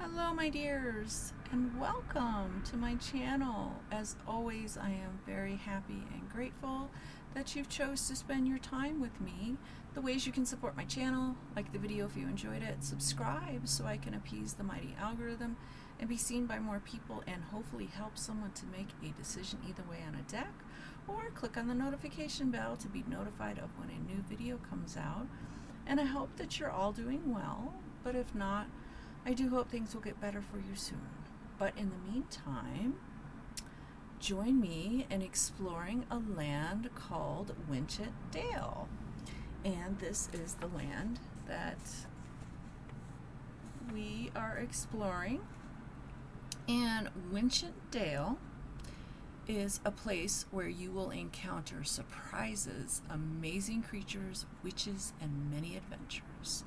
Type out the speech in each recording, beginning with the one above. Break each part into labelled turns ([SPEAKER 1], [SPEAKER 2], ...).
[SPEAKER 1] Hello my dears, and welcome to my channel. As always, I am very happy and grateful that you've chose to spend your time with me. The ways you can support my channel: like the video if you enjoyed it, subscribe so I can appease the mighty algorithm and be seen by more people and hopefully help someone to make a decision either way on a deck, or click on the notification bell to be notified of when a new video comes out. And I hope that you're all doing well, but if not, I do hope things will get better for you soon. But in the meantime, join me in exploring a land called Winchet Dale. And this is the land that we are exploring. And Winchet Dale is a place where you will encounter surprises, amazing creatures, witches, and many adventures.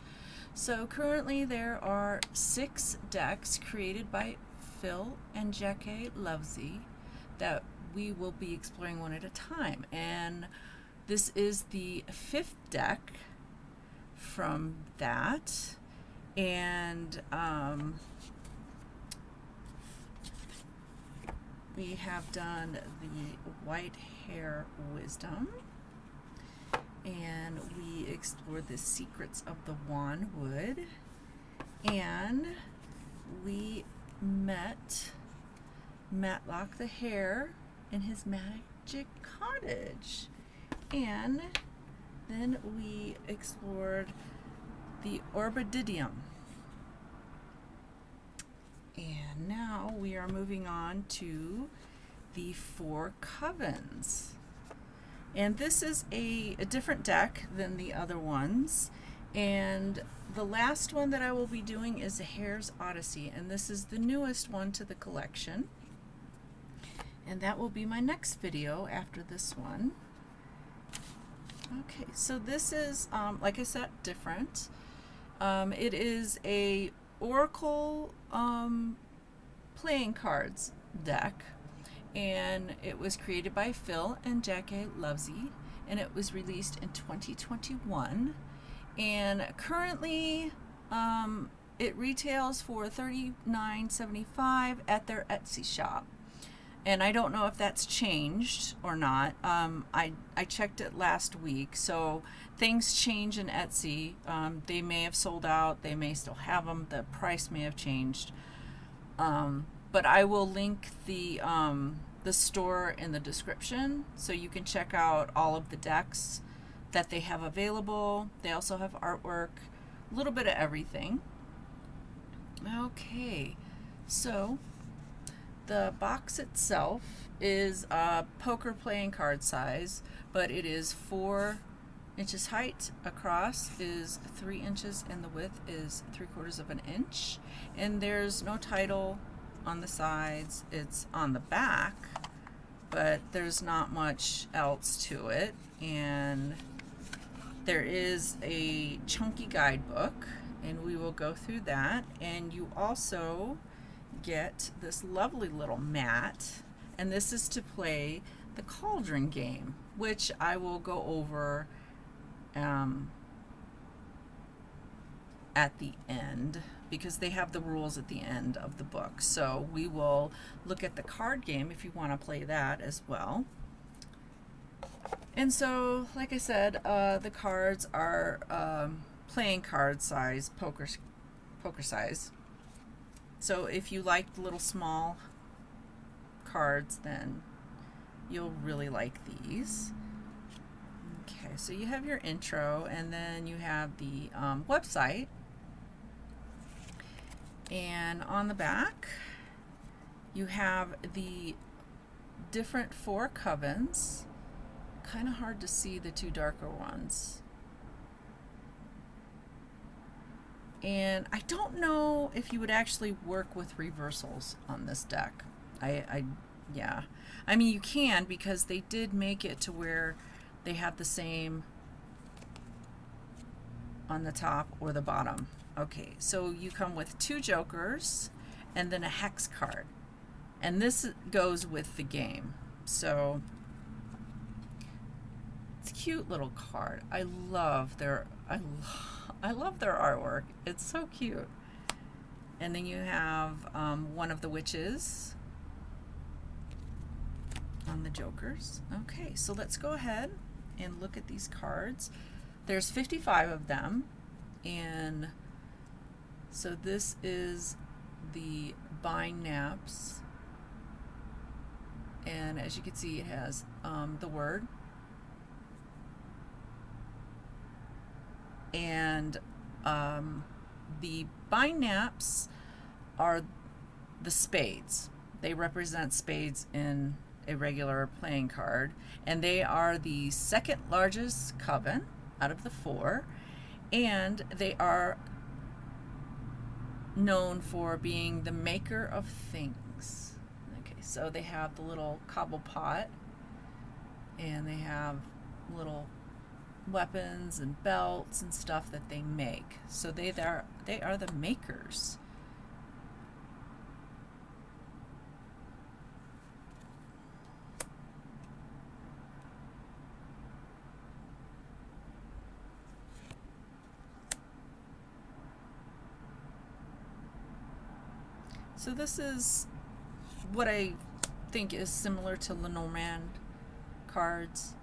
[SPEAKER 1] So currently there are 6 decks created by Phil and Jacqui Lovesey that we will be exploring one at a time. And this is the 5th deck from that. And we have done the White Hair Wisdom, and we explored the secrets of the Wanwood, and we met Matlock the Hare in his magic cottage, and then we explored the Orbididium. And now we are moving on to the 4 Covens. And this is a different deck than the other ones. And the last one that I will be doing is the Hare's Odyssey. And this is the newest one to the collection. And that will be my next video after this one. Okay, so this is, like I said, different. It is a Oracle playing cards deck. And it was created by Phil and Jacqui Lovesey, and it was released in 2021. And currently, it retails for $39.75 at their Etsy shop. And I don't know if that's changed or not. I checked it last week, so things change in Etsy. They may have sold out. They may still have them. The price may have changed. But I will link the store in the description so you can check out all of the decks that they have available. They also have artwork, a little bit of everything. Okay, so the box itself is poker playing card size, but it is 4 inches height across, is 3 inches, and the width is 3/4 of an inch. And there's no title on the sides. It's on the back, but there's not much else to it. And there is a chunky guidebook, and we will go through that. And you also get this lovely little mat, and this is to play the cauldron game, which I will go over at the end, because they have the rules at the end of the book. So we will look at the card game if you want to play that as well. And so, like I said, the cards are playing card size, poker size. So if you like the little small cards, then you'll really like these. Okay, so you have your intro, and then you have the website. And on the back, you have the different 4 covens. Kind of hard to see the 2 darker ones. And I don't know if you would actually work with reversals on this deck. Yeah. I mean, you can, because they did make it to where they have the same on the top or the bottom. Okay, so you come with 2 jokers and then a hex card, and this goes with the game. So it's a cute little card. I love their artwork. It's so cute. And then you have one of the witches on the jokers. Okay, so let's go ahead and look at these cards. There's 55 of them, and so this is the bind naps, and as you can see it has the word, and the bind naps are the spades. They represent spades in a regular playing card, and they are the second largest coven out of the 4, and they are known for being the maker of things. Okay, so they have the little cobble pot, and they have little weapons and belts and stuff that they make. So they are the makers. So this is what I think is similar to Lenormand cards.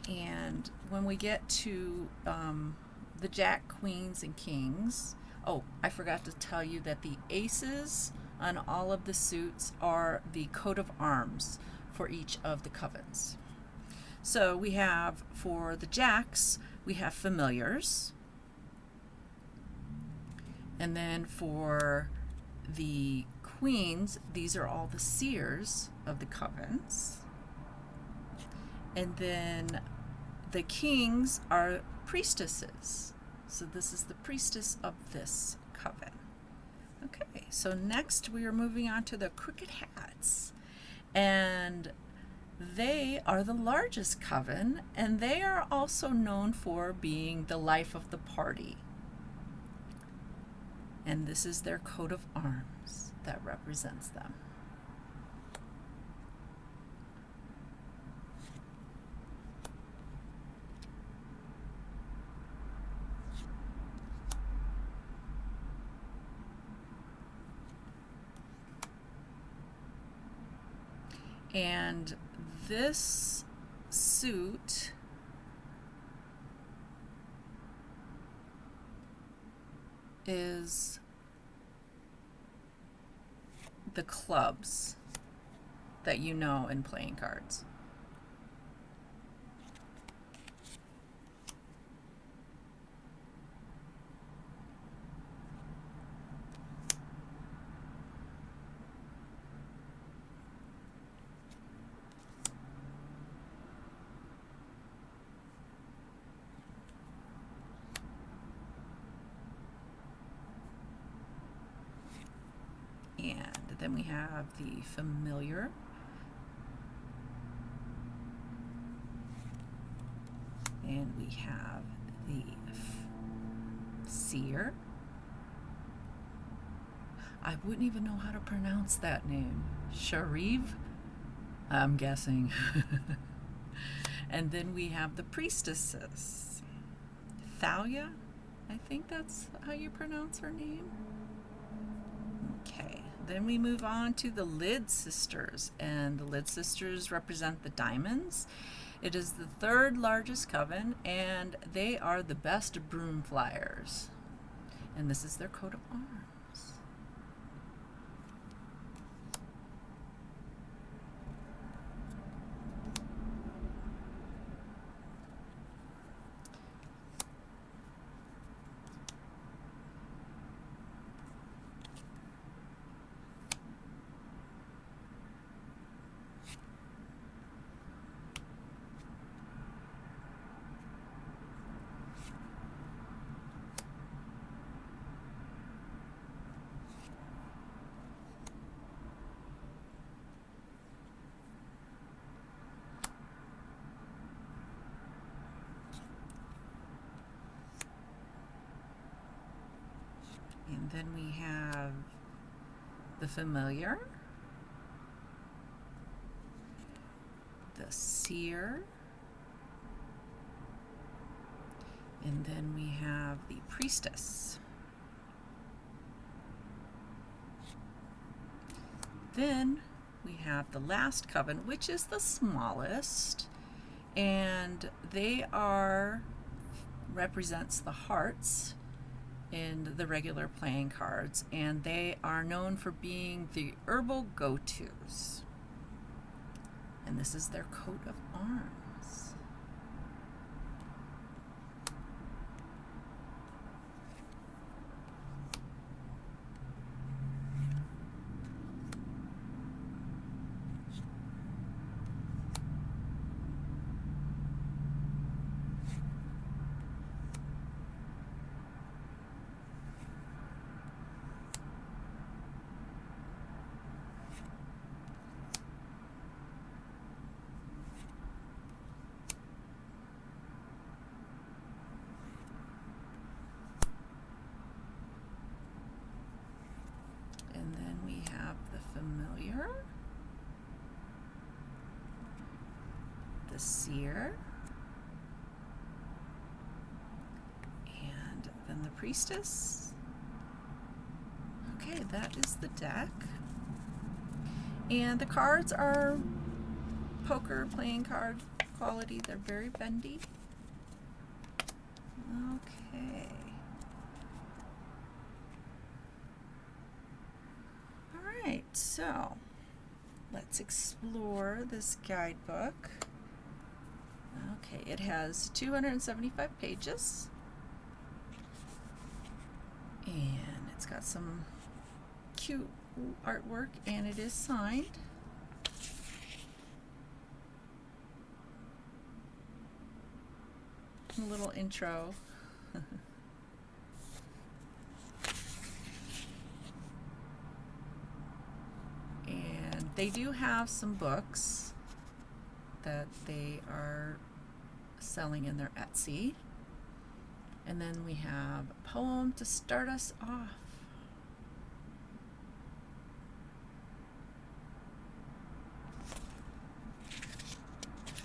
[SPEAKER 1] And when we get to the Jack, Queens, and Kings, oh, I forgot to tell you that the aces on all of the suits are the coat of arms for each of the covens. So we have, for the Jacks, we have familiars. And then for the Queens, these are all the seers of the covens. And then the Kings are priestesses. So this is the priestess of this coven. Okay, so next we are moving on to the Crooked Hats. And they are the largest coven, and they are also known for being the life of the party. And this is their coat of arms that represents them. And this suit is the clubs that you know in playing cards. And then we have the familiar. And we have the seer. I wouldn't even know how to pronounce that name. Shariv? I'm guessing. And then we have the priestesses. Thalia? I think that's how you pronounce her name. Okay, then we move on to the Lid Sisters, and the Lid Sisters represent the diamonds. It is the third largest coven, and they are the best broom flyers. And this is their coat of arms. And then we have the familiar, the seer, and then we have the priestess. Then we have the last coven, which is the smallest, and they represents the hearts in the regular playing cards, and they are known for being the herbal go-tos. And this is their coat of arms. And then we have the familiar, the seer, and then the priestess. Okay, that is the deck. And the cards are poker playing card quality. They're very bendy. Okay. Alright, so let's explore this guidebook. Okay, it has 275 pages. And it's got some cute artwork, and it is signed. A little intro. And they do have some books that they are selling in their Etsy. And then we have a poem to start us off.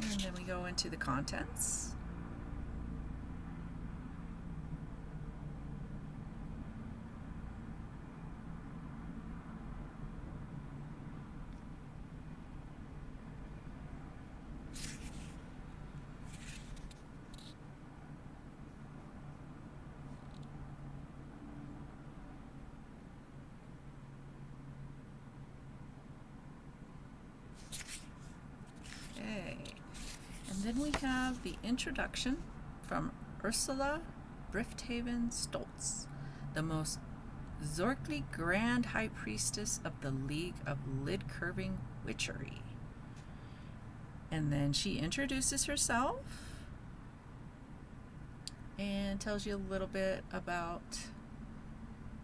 [SPEAKER 1] And then we go into the contents. Then we have the introduction from Ursula Brifthaven Stoltz, the most zorkly grand high priestess of the League of Lid-Curving Witchery. And then she introduces herself and tells you a little bit about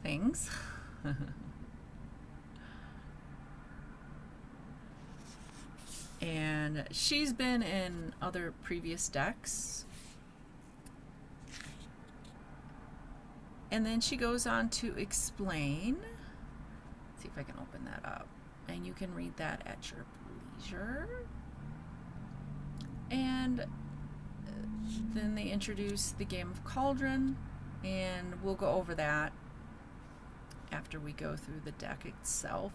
[SPEAKER 1] things. And she's been in other previous decks. And then she goes on to explain. Let's see if I can open that up. And you can read that at your leisure. And then they introduce the game of Cauldron, and we'll go over that after we go through the deck itself.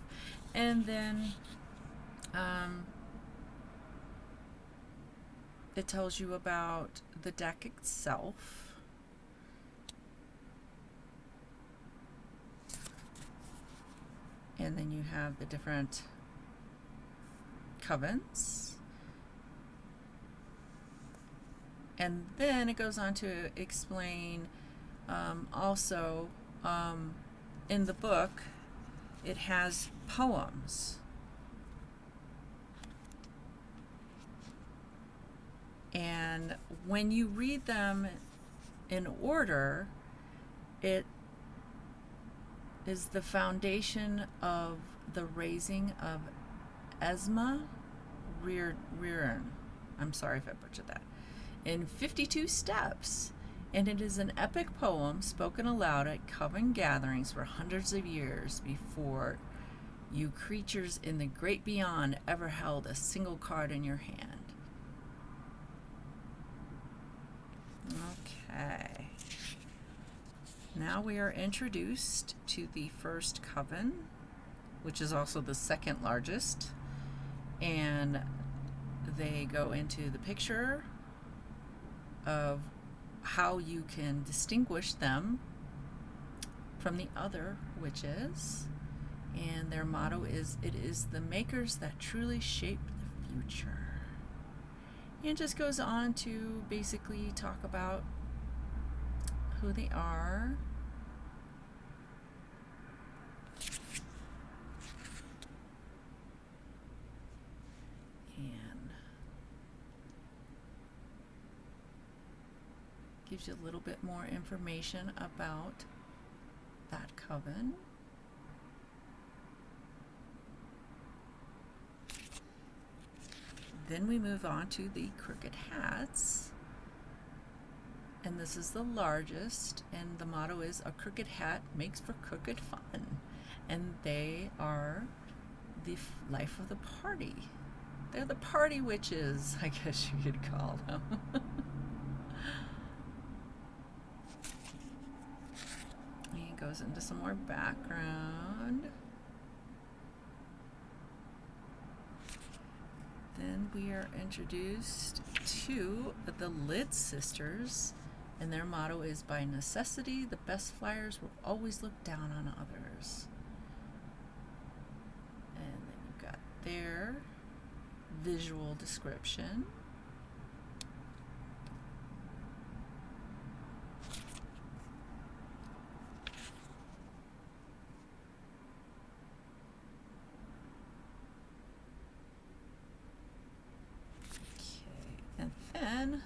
[SPEAKER 1] And then it tells you about the deck itself. And then you have the different covens. And then it goes on to explain also in the book it has poems. And when you read them in order, it is the foundation of the raising of Esma Reardon. I'm sorry if I butchered that. In 52 steps. and it is an epic poem spoken aloud at coven gatherings for hundreds of years before you creatures in the great beyond ever held a single card in your hand. Okay. Now we are introduced to the first coven, which is also the second largest, and they go into the picture of how you can distinguish them from the other witches, and their motto is, "It is the makers that truly shape the future." And it just goes on to basically talk about who they are. And gives you a little bit more information about that coven. Then we move on to the Crooked Hats, and this is the largest, and the motto is, "A crooked hat makes for crooked fun," and they are the life of the party. They're the party witches, I guess you could call them. He goes into some more background. Then we are introduced to the Lid Sisters, and their motto is, "By necessity, the best flyers will always look down on others." And then you've got their visual description. And then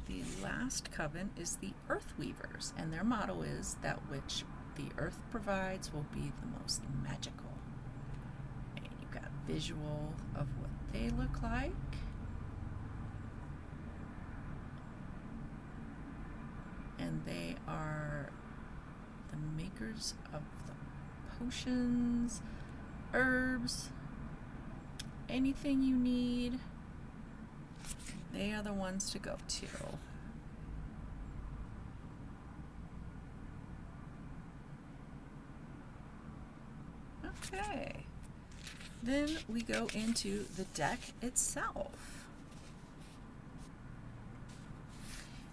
[SPEAKER 1] the last coven is the Earth Weavers, and their motto is, "That which the earth provides will be the most magical." And you've got visual of what they look like. And they are the makers of the potions, herbs, anything you need. They are the ones to go to. Okay. Then we go into the deck itself.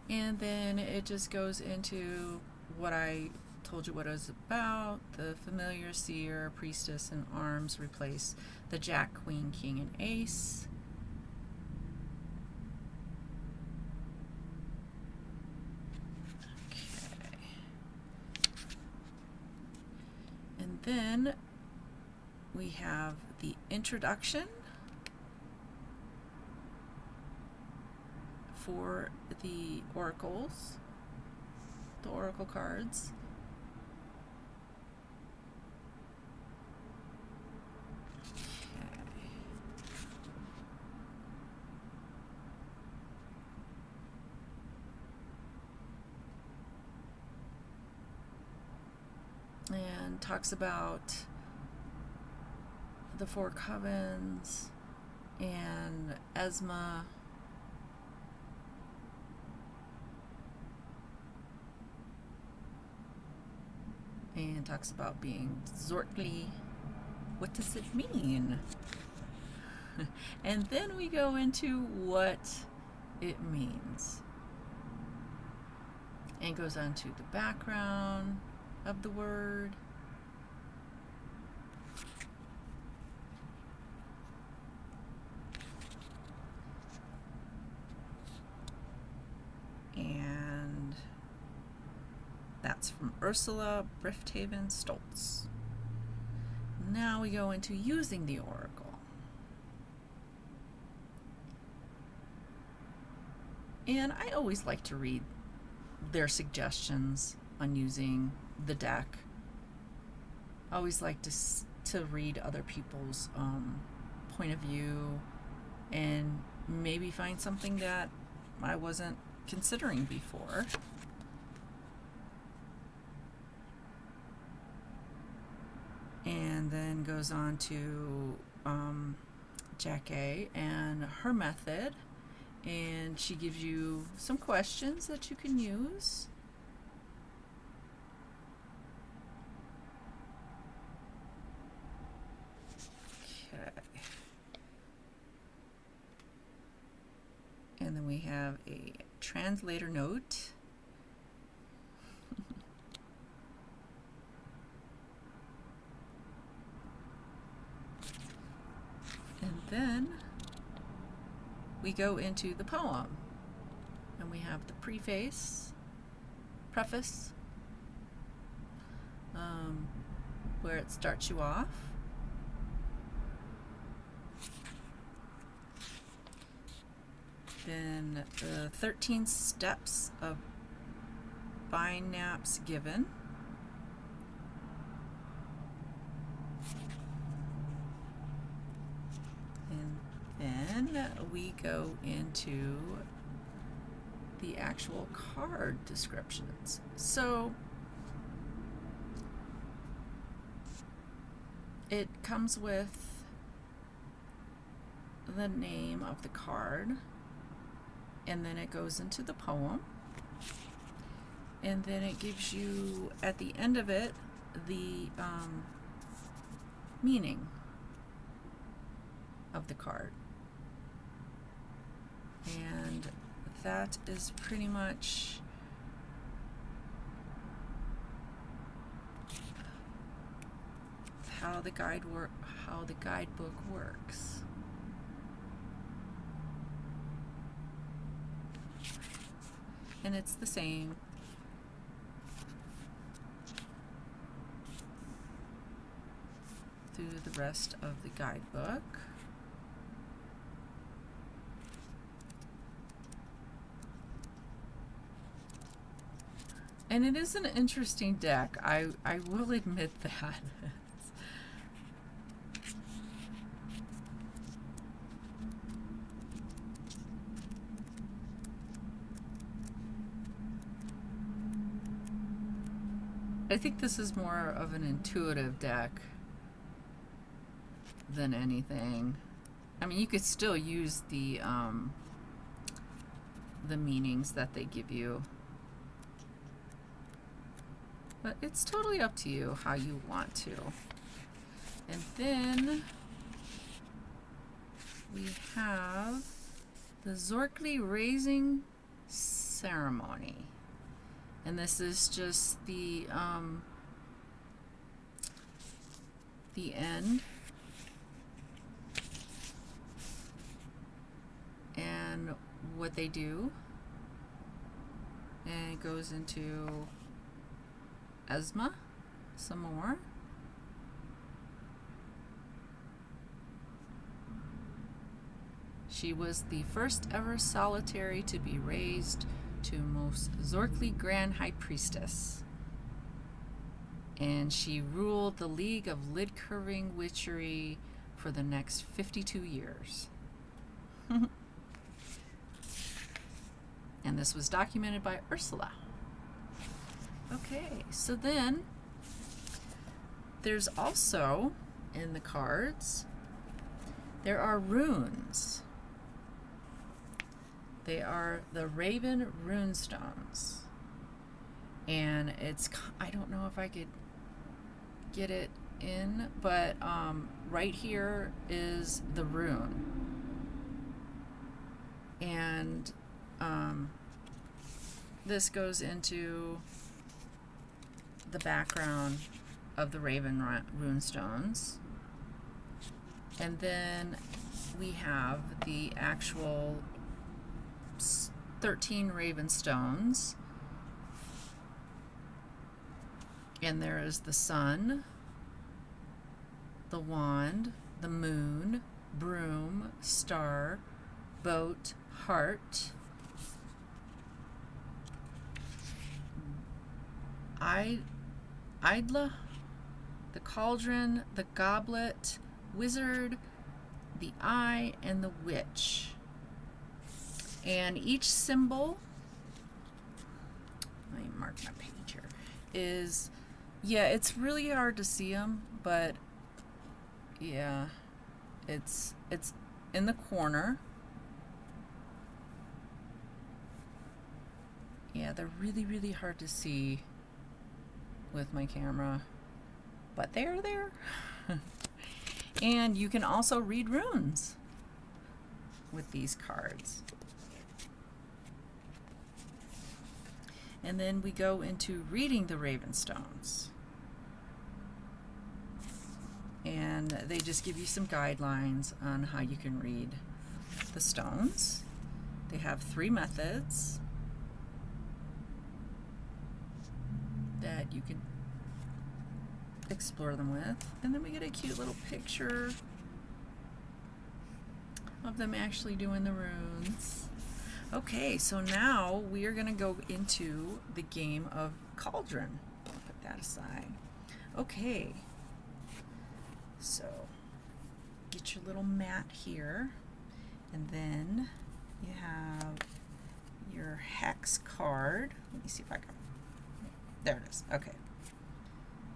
[SPEAKER 1] And then it just goes into what I told you what it was about. The familiar, seer, priestess, and arms replace the Jack, Queen, King, and Ace. Then we have the introduction for the oracles, the oracle cards. And talks about the four covens and Esma, and talks about being Zortli. What does it mean? And then we go into what it means, and goes on to the background of the word, and that's from Ursula Brifthaven Stoltz. Now we go into using the oracle. And I always like to read their suggestions on using the deck. I always like to read other people's point of view and maybe find something that I wasn't considering before. and then goes on to Jacqui and her method, and she gives you some questions that you can use. Okay. And then we have a translator note. And then we go into the poem, and we have the preface, where it starts you off. Then the 13 steps of bind naps given. And then we go into the actual card descriptions. So it comes with the name of the card, and then it goes into the poem, and then it gives you at the end of it the meaning of the card. And that is pretty much how the guidebook works. And it's the same through the rest of the guidebook. And it is an interesting deck, I will admit that. I think this is more of an intuitive deck than anything. I mean, you could still use the meanings that they give you, but it's totally up to you how you want to. And then we have the Zorkli raising ceremony. And this is just the end. And what they do. And it goes into Esma some more. She was the first ever solitary to be raised to most Zorkli Grand High Priestess, and she ruled the League of Lid-Curving Witchery for the next 52 years. And this was documented by Ursula. Okay, so then there's also, in the cards, there are runes. They are the Raven Runestones. And it's, I don't know if I could get it in, but right here is the rune. And this goes into the background of the Raven Runestones. And then we have the actual 13 Raven Stones. And there is the sun, the wand, the moon, broom, star, boat, heart, Idla, the cauldron, the goblet, wizard, the eye, and the witch. And each symbol, let me mark my page here, is Yeah, it's really hard to see them, but yeah, it's in the corner. Yeah, they're really, really hard to see with my camera, but they're there. And you can also read runes with these cards. And then we go into reading the Ravenstones. And they just give you some guidelines on how you can read the stones. They have 3 methods that you can explore them with. And then we get a cute little picture of them actually doing the runes. Okay, so now we are going to go into the game of Cauldron. I'll put that aside. Okay, so get your little mat here, and then you have your hex card. Let me see if I can. There it is. Okay.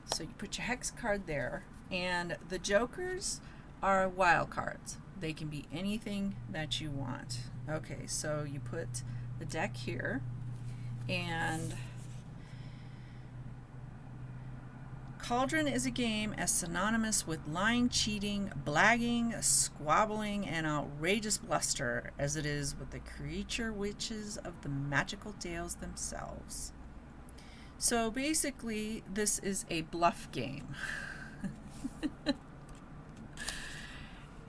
[SPEAKER 1] So you put your hex card there, and the jokers are wild cards. They can be anything that you want. Okay, so you put the deck here, and Cauldron is a game as synonymous with lying, cheating, blagging, squabbling, and outrageous bluster as it is with the creature witches of the magical tales themselves. So basically, this is a bluff game.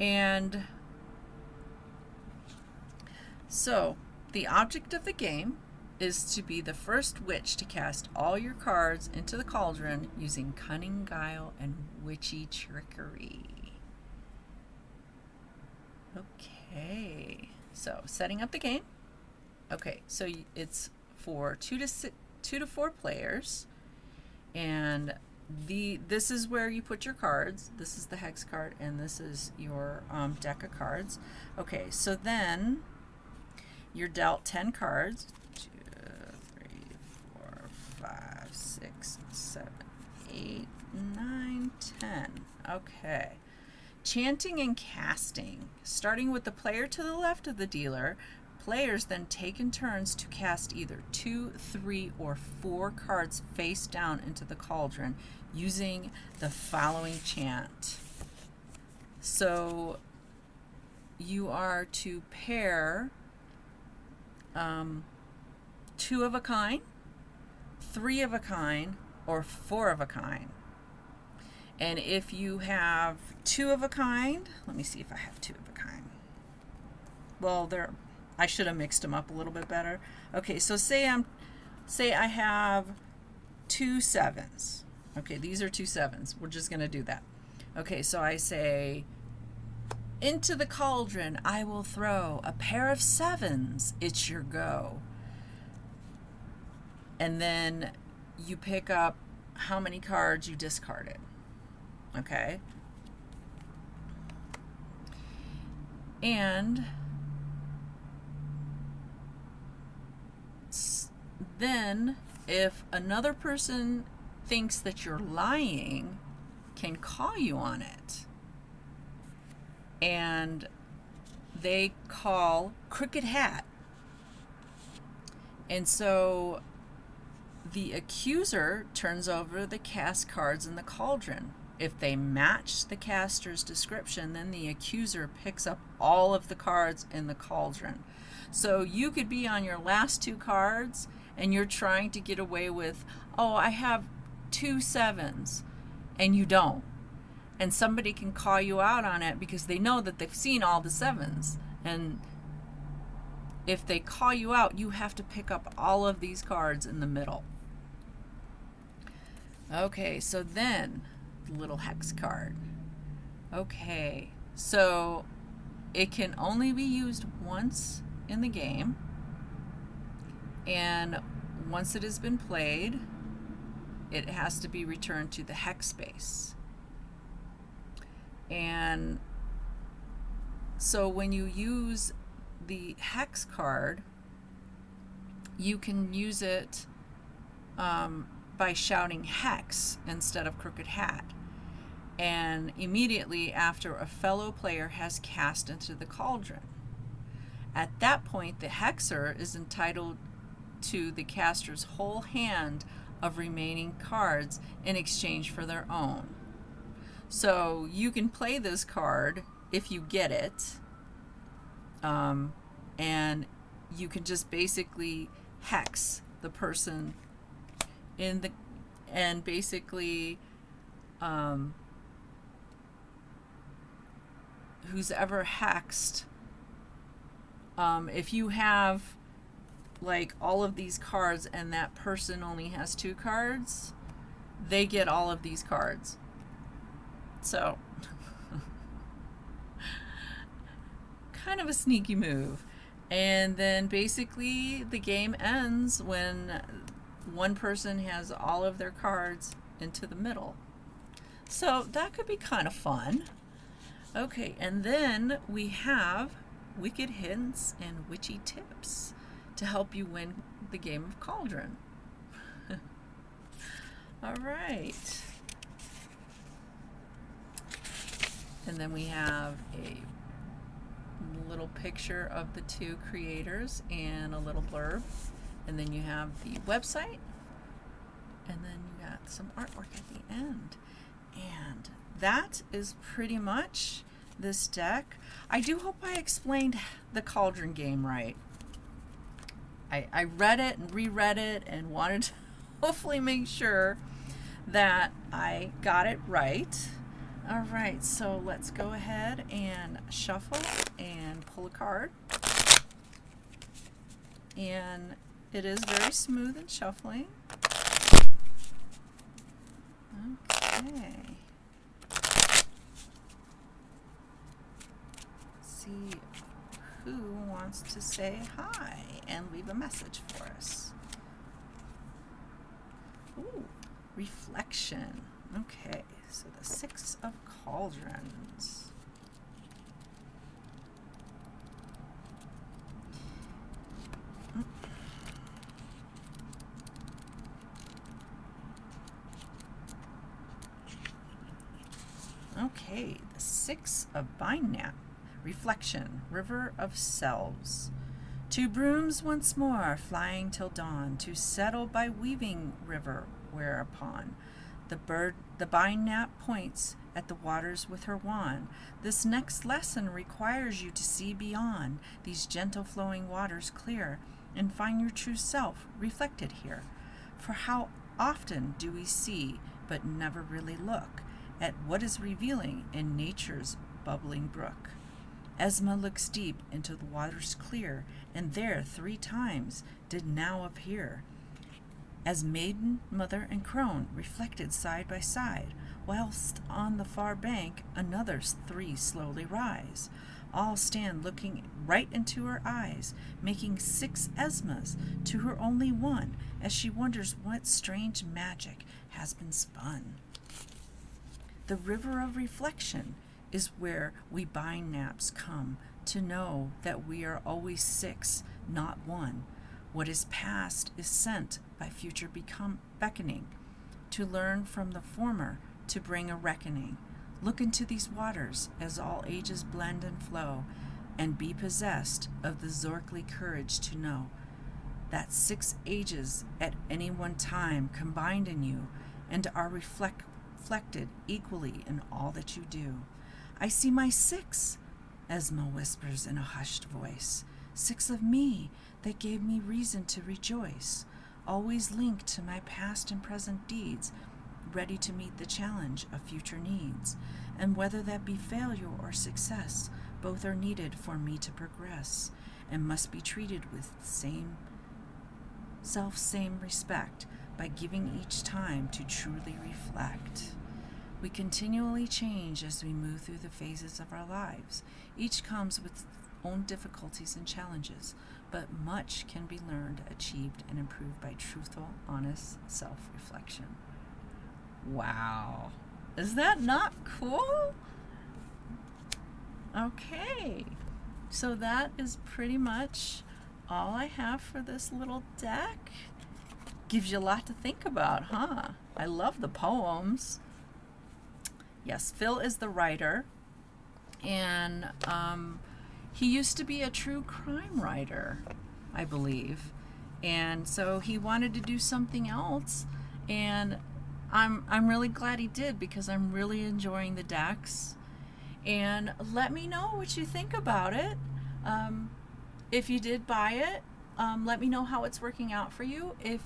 [SPEAKER 1] And so the object of the game is to be the first witch to cast all your cards into the cauldron using cunning, guile, and witchy trickery. Okay, so setting up the game. Okay, so it's for 2 to 4 players, and this is where you put your cards. This is the hex card, and this is your deck of cards. Okay, so then you're dealt 10 cards. 2, 3, 4, 5, 6, 7, 8, 9, 10. Okay. Chanting and casting. Starting with the player to the left of the dealer, players then take in turns to cast either 2, 3, or 4 cards face down into the cauldron using the following chant. So you are to pair 2 of a kind, 3 of a kind, or 4 of a kind. And if you have 2 of a kind, let me see if I have 2 of a kind. Well, I should have mixed them up a little bit better. Okay, so say I have 2 7s. Okay, these are 2 7s. We're just going to do that. Okay, so I say, into the cauldron I will throw a pair of 7s. It's your go. And then you pick up how many cards you discarded. Okay? And then if another person thinks that you're lying, can call you on it. And they call Crooked Hat. And so the accuser turns over the cast cards in the cauldron. If they match the caster's description, then the accuser picks up all of the cards in the cauldron. So you could be on your last 2 cards and you're trying to get away with, oh, I have 2 7s, and you don't. And somebody can call you out on it because they know that they've seen all the 7s. And if they call you out, you have to pick up all of these cards in the middle. Okay, so then the little hex card. Okay, so it can only be used once in the game, and once it has been played, it has to be returned to the hex space. And so when you use the hex card, you can use it by shouting hex instead of crooked hat, and immediately after a fellow player has cast into the cauldron. At that point, the hexer is entitled to the caster's whole hand of remaining cards in exchange for their own. So you can play this card if you get it, and you can just basically hex the person in the, and basically who's ever hexed, if you have like all of these cards and that person only has 2 cards, they get all of these cards. So kind of a sneaky move. And then basically the game ends when one person has all of their cards into the middle. So that could be kind of fun. Okay, and then we have wicked hints and witchy tips to help you win the game of Cauldron. All right. And then we have a little picture of the 2 creators and a little blurb. And then you have the website. And then you got some artwork at the end. And that is pretty much this deck. I do hope I explained the Cauldron game right. I read it and reread it and wanted to hopefully make sure that I got it right. All right, so let's go ahead and shuffle and pull a card. And it is very smooth and shuffling. Okay. Let's see who wants to say hi and leave a message for us. Ooh, reflection. Okay, so the 6 of Cauldrons. Okay, the 6 of Bindnap. Reflection, River of Selves. 2 brooms once more, flying till dawn, to settle by weaving river, whereupon the Bindnap points at the waters with her wand. This next lesson requires you to see beyond these gentle flowing waters clear, and find your true self reflected here. For how often do we see, but never really look, at what is revealing in nature's bubbling brook? Esma looks deep into the waters clear, and there 3 times did now appear, as maiden, mother, and crone reflected side by side, whilst on the far bank another 3 slowly rise. All stand looking right into her eyes, making 6 Esmas to her only one, as she wonders what strange magic has been spun. The river of reflection is where we Bindnaps come to know that we are always 6, not 1. What is past is sent by future beckoning, to learn from the former, to bring a reckoning. Look into these waters as all ages blend and flow, and be possessed of the Zorkly courage to know that 6 ages at any one time combined in you, and are reflected equally in all that you do. I see my 6, Esma whispers in a hushed voice. 6 of me that gave me reason to rejoice, always linked to my past and present deeds, ready to meet the challenge of future needs. And whether that be failure or success, both are needed for me to progress, and must be treated with same respect, by giving each time to truly reflect. We continually change as we move through the phases of our lives. Each comes with its own difficulties and challenges, but much can be learned, achieved, and improved by truthful, honest self-reflection. Wow. Is that not cool? Okay. So that is pretty much all I have for this little deck. gives you a lot to think about, huh? I love the poems. Yes, Phil is the writer, and he used to be a true crime writer, I believe, and so he wanted to do something else, and I'm really glad he did, because I'm really enjoying the decks. And let me know what you think about it. If you did buy it, let me know how it's working out for you. If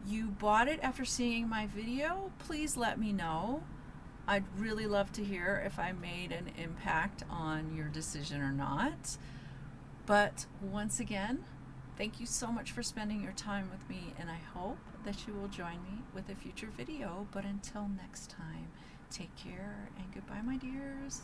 [SPEAKER 1] you bought it after seeing my video, please let me know. I'd really love to hear if I made an impact on your decision or not. But once again, thank you so much for spending your time with me, and I hope that you will join me with a future video. But until next time, take care and goodbye, my dears.